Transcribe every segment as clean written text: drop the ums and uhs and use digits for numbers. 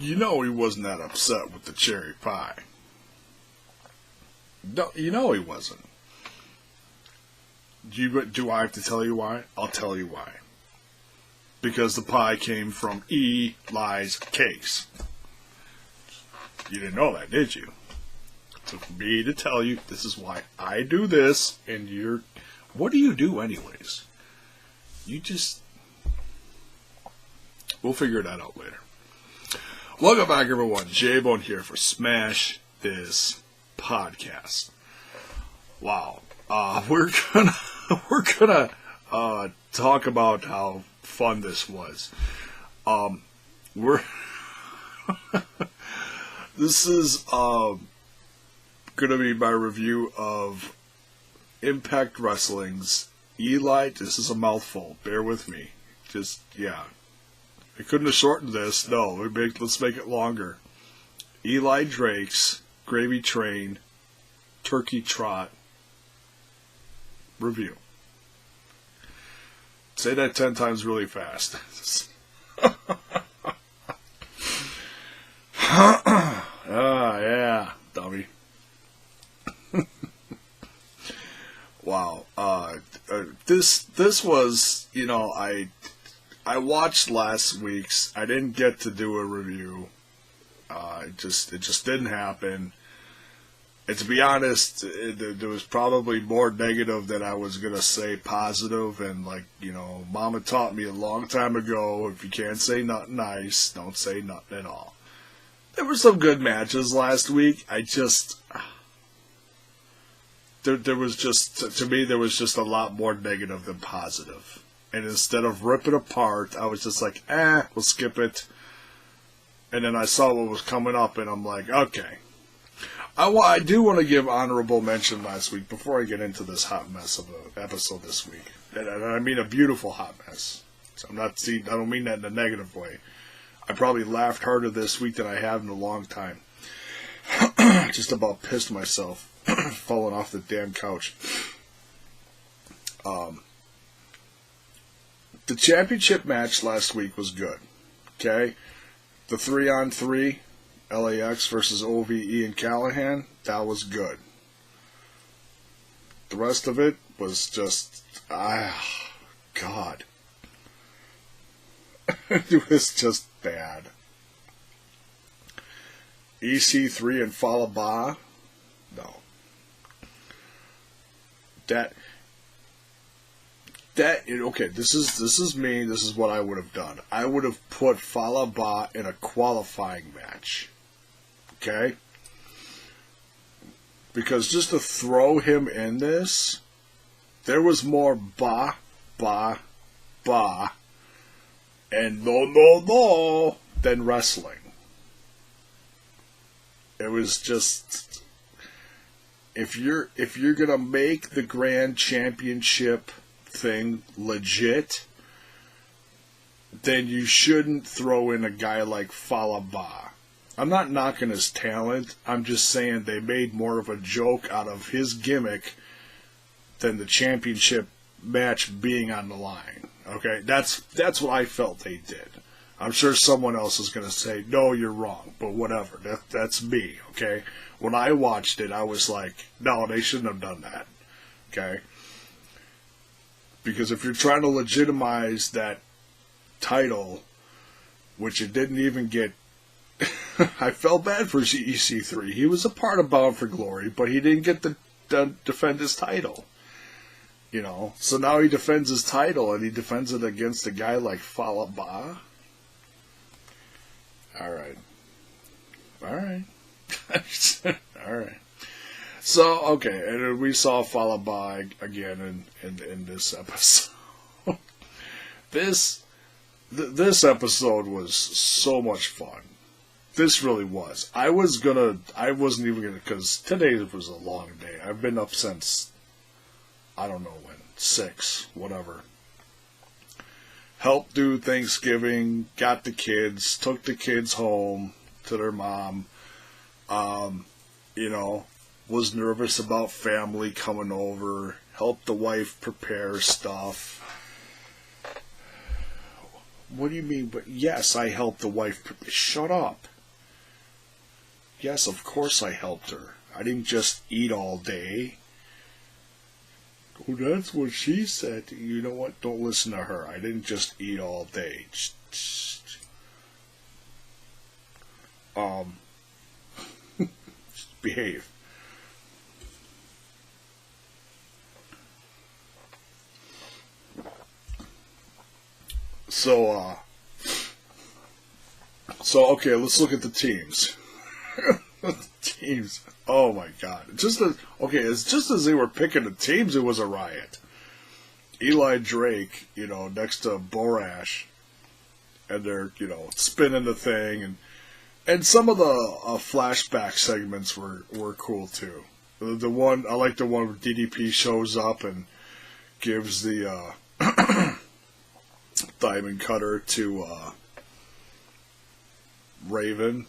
You know he wasn't that upset with the cherry pie. No, you know he wasn't. Do I have to tell you why? I'll tell you why. Because the pie came from Eli's Cakes. You didn't know that, did you? It took me to tell you this is why I do this, and you're... What do you do anyways? You just... We'll figure that out later. Welcome back, everyone. J-Bone here for Smash This Podcast. Wow. We're gonna talk about how fun this was. This is gonna be my review of Impact Wrestling's Eli. This is a mouthful. Bear with me. I couldn't have shortened this. No, let's make it longer. Eli Drake's Gravy Train Turkey Trot review. Say that 10 times really fast. Yeah, dummy. Wow. This was, I watched last week's. I didn't get to do a review. It just didn't happen. And to be honest, there was probably more negative than I was going to say positive. And Mama taught me a long time ago, if you can't say nothing nice, don't say nothing at all. There were some good matches last week. There was just a lot more negative than positive. And instead of ripping apart, I was just like, we'll skip it. And then I saw what was coming up, and I'm like, okay. I do want to give honorable mention last week, before I get into this hot mess of an episode this week. And I mean a beautiful hot mess. So I don't mean that in a negative way. I probably laughed harder this week than I have in a long time. Just about pissed myself, falling off the damn couch. The championship match last week was good. Okay? The 3-on-3, LAX versus OVE and Callahan, that was good. The rest of it was just, God. It was just bad. EC3 and Fallah Bahh, no. Okay, this is me, this is what I would have done. I would have put Fallah Bahh in a qualifying match. Okay? Because just to throw him in this, there was more bah, bah, bah, and no, than wrestling. It was just, if you're gonna make the Grand Championship thing legit, then you shouldn't throw in a guy like Fallah Bahh. I'm not knocking his talent. I'm just saying they made more of a joke out of his gimmick than the championship match being on the line. Okay, that's what I felt they did. I'm sure someone else is going to say, no, you're wrong, but whatever. That's me, okay? When I watched it, I was like, no, they shouldn't have done that, okay? Because if you're trying to legitimize that title, which it didn't even get, I felt bad for EC3. He was a part of Bound for Glory, but he didn't get to defend his title. So now he defends his title, and he defends it against a guy like Fallah Bahh. All right. All right. So, okay, and we saw Fallah Bahh again in this episode. This episode was so much fun. This really was. I wasn't even gonna, because today was a long day. I've been up since, I don't know when, 6, whatever. Helped do Thanksgiving, got the kids, took the kids home to their mom. Was nervous about family coming over, helped the wife prepare stuff. What do you mean? But yes, I helped the wife. Shut up. Yes, of course I helped her. I didn't just eat all day. Oh, that's what she said. You know what? Don't listen to her. I didn't just eat all day. Um, behave. So, okay, let's look at the teams. Teams. Oh my God! It's just as they were picking the teams, it was a riot. Eli Drake, next to Borash, and they're spinning the thing, and some of the flashback segments were cool too. The one I like the one where DDP shows up and gives the diamond cutter to Raven.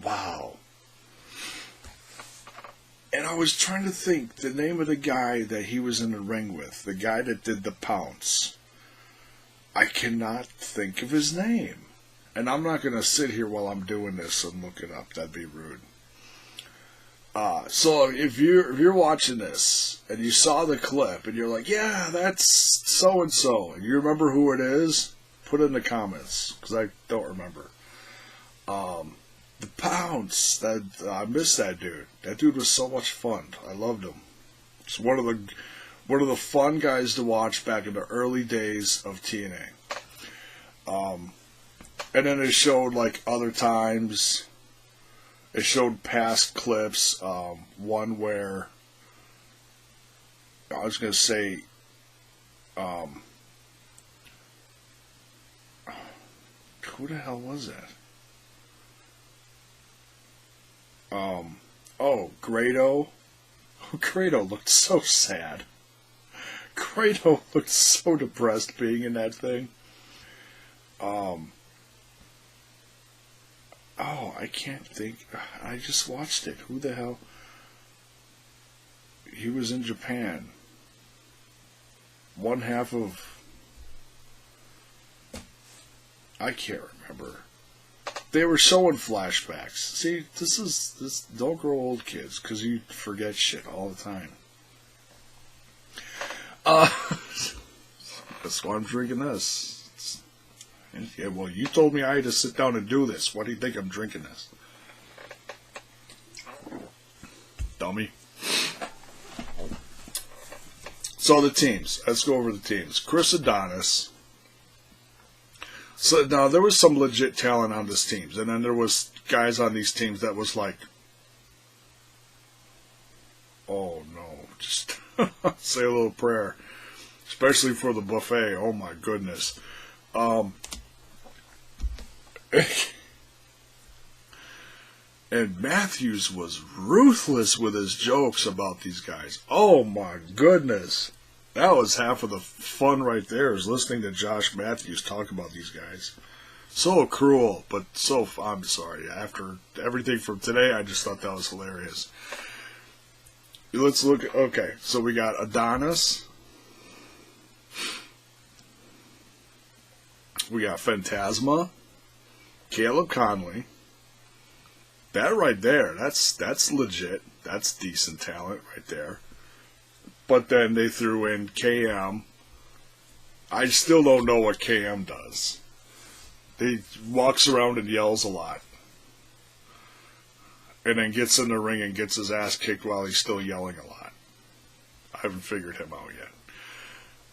Wow. And I was trying to think the name of the guy that he was in the ring with, the guy that did the pounce. I cannot think of his name. And I'm not going to sit here while I'm doing this and look it up. That'd be rude. So if you're watching this and you saw the clip and you're like, yeah, that's so and you remember who it is, put it in the comments because I don't remember. The Pounce, that I miss that dude. That dude was so much fun. I loved him. It's one of the fun guys to watch back in the early days of TNA. And then it showed like other times. It showed past clips. One where I was gonna say, who the hell was that? Grado. Grado looked so sad. Grado looked so depressed being in that thing. I can't think. I just watched it. Who the hell? He was in Japan. One half of. I can't remember. They were showing flashbacks. See, this. Don't grow old, kids, because you forget shit all the time. That's why I'm drinking this. Yeah, well, you told me I had to sit down and do this. Why do you think I'm drinking this? Dummy. So the teams. Let's go over the teams. Chris Adonis. So now there was some legit talent on this teams, and then there was guys on these teams that was like, oh no, just say a little prayer, especially for the buffet. Oh my goodness. And Matthews was ruthless with his jokes about these guys. Oh my goodness. That was half of the fun right there, is listening to Josh Matthews talk about these guys. So cruel, but I'm sorry. After everything from today, I just thought that was hilarious. Let's look. Okay, so we got Adonis. We got Phantasma. Caleb Conley. That right there, that's legit. That's decent talent right there. But then they threw in KM. I still don't know what KM does. He walks around and yells a lot. And then gets in the ring and gets his ass kicked while he's still yelling a lot. I haven't figured him out yet.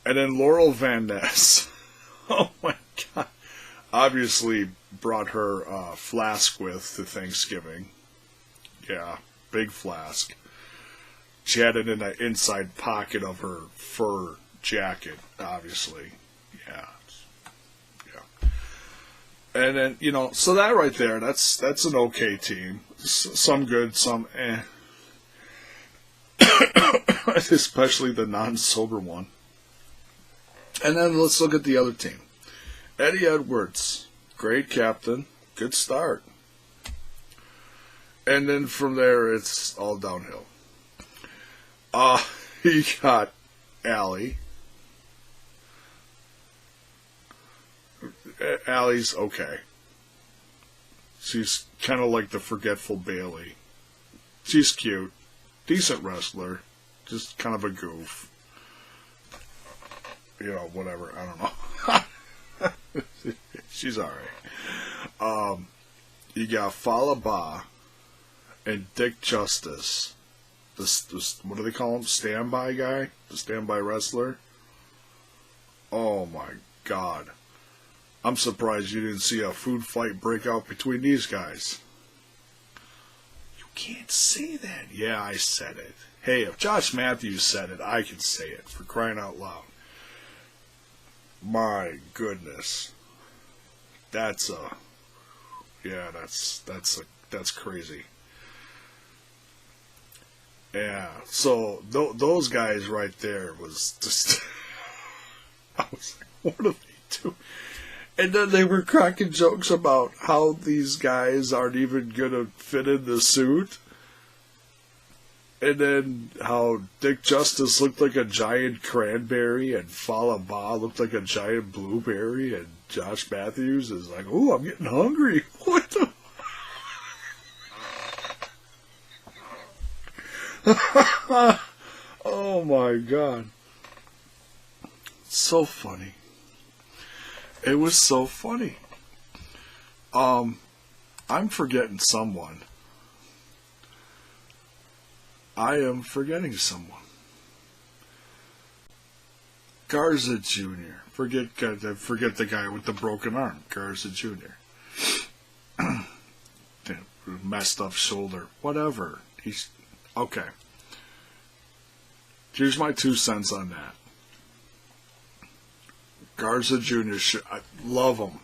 And then Laurel Van Ness. Oh my God. Obviously brought her flask with to Thanksgiving. Yeah, big flask. She had it in the inside pocket of her fur jacket, obviously. Yeah. And then, so that right there, that's an okay team. Some good, some eh. Especially the non-sober one. And then let's look at the other team. Eddie Edwards, great captain, good start. And then from there, it's all downhill. He got Allie. Allie's okay. She's kind of like the forgetful Bailey. She's cute. Decent wrestler. Just kind of a goof. You know, whatever. I don't know. She's alright. You got Fallah Bahh and Dick Justice. This, what do they call him? Standby guy? The standby wrestler? Oh my god. I'm surprised you didn't see a food fight break out between these guys. You can't say that. Yeah, I said it. Hey, if Josh Matthews said it, I can say it, for crying out loud. My goodness. That's crazy. Yeah, so those guys right there was just, I was like, what are they doing? And then they were cracking jokes about how these guys aren't even going to fit in the suit. And then how Dick Justice looked like a giant cranberry and Fallah Bahh looked like a giant blueberry, and Josh Matthews is like, "Ooh, I'm getting hungry." What the? Oh my god. So funny. It was so funny. I'm forgetting someone. I am forgetting someone. Garza Jr. Forget the guy with the broken arm. Garza Jr. Messed up shoulder. Whatever. He's okay. Here's my 2 cents on that. Garza Jr. I love him.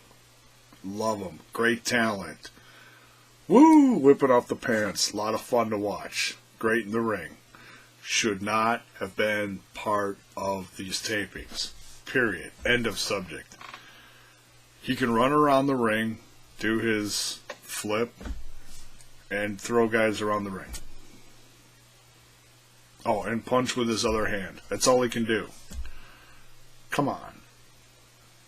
Love him. Great talent. Woo! Whipping off the pants. A lot of fun to watch. Great in the ring. Should not have been part of these tapings. Period. End of subject. He can run around the ring, do his flip, and throw guys around the ring. Oh, and punch with his other hand. That's all he can do. Come on.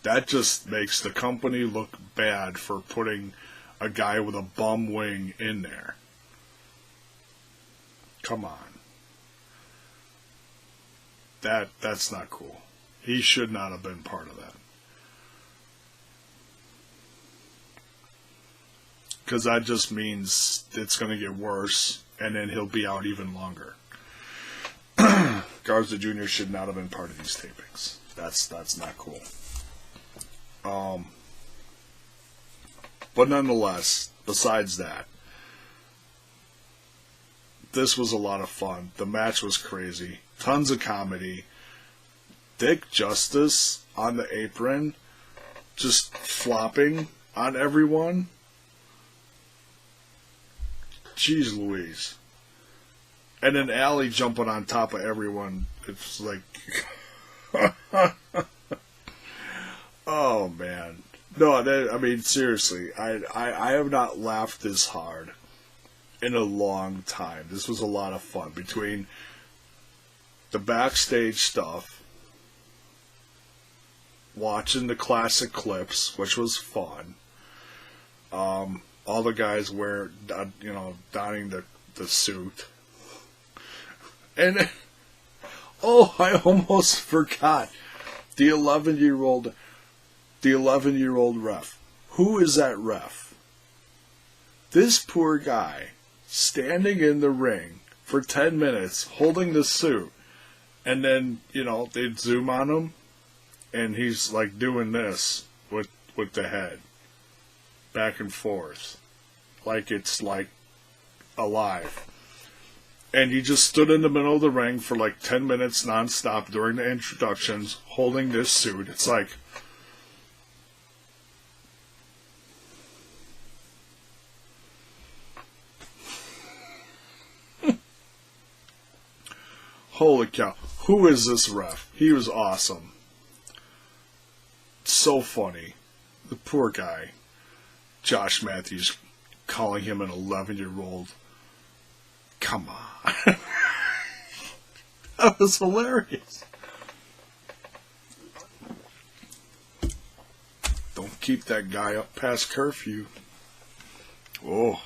That just makes the company look bad for putting a guy with a bum wing in there. Come on. That's not cool. He should not have been part of that. Because that just means it's going to get worse, and then he'll be out even longer. Garza Jr. should not have been part of these tapings. That's not cool. But nonetheless, besides that, this was a lot of fun. The match was crazy. Tons of comedy. Dick Justice on the apron, just flopping on everyone. Jeez Louise. And then Allie jumping on top of everyone. It's like... Oh, man. No, I mean, seriously. I have not laughed this hard in a long time. This was a lot of fun. Between the backstage stuff, watching the classic clips, which was fun, all the guys donning the suit, and oh, I almost forgot the 11-year-old ref. Who is that ref? This poor guy standing in the ring for 10 minutes holding the suit, and then they'd zoom on him, and he's like doing this with the head back and forth like it's like alive. And he just stood in the middle of the ring for like 10 minutes nonstop during the introductions holding this suit. It's like, holy cow. Who is this ref? He was awesome. So funny. The poor guy. Josh Matthews calling him an 11-year-old. Come on. That was hilarious. Don't keep that guy up past curfew. Oh.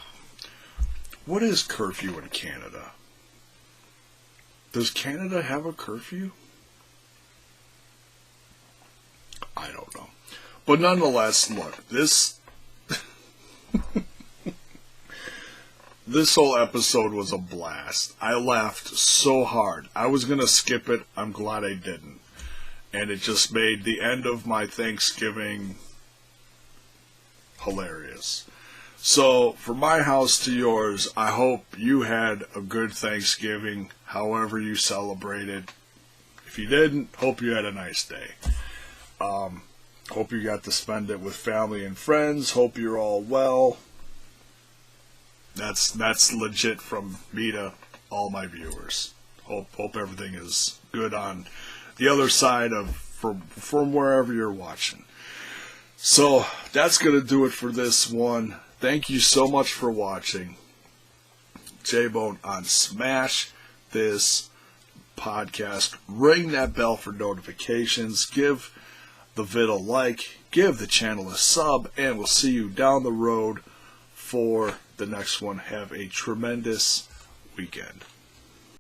What is curfew in Canada? Does Canada have a curfew? I don't know. But nonetheless, look, this whole episode was a blast. I laughed so hard. I was going to skip it. I'm glad I didn't. And it just made the end of my Thanksgiving hilarious. So, from my house to yours, I hope you had a good Thanksgiving, however you celebrated. If you didn't, hope you had a nice day. Hope you got to spend it with family and friends. Hope you're all well. That's legit from me to all my viewers. Hope everything is good on the other side of from wherever you're watching. So that's gonna do it for this one. Thank you so much for watching. J-Bone on Smash This Podcast. Ring that bell for notifications. Give the vid a like. Give the channel a sub. And we'll see you down the road for the next one. Have a tremendous weekend.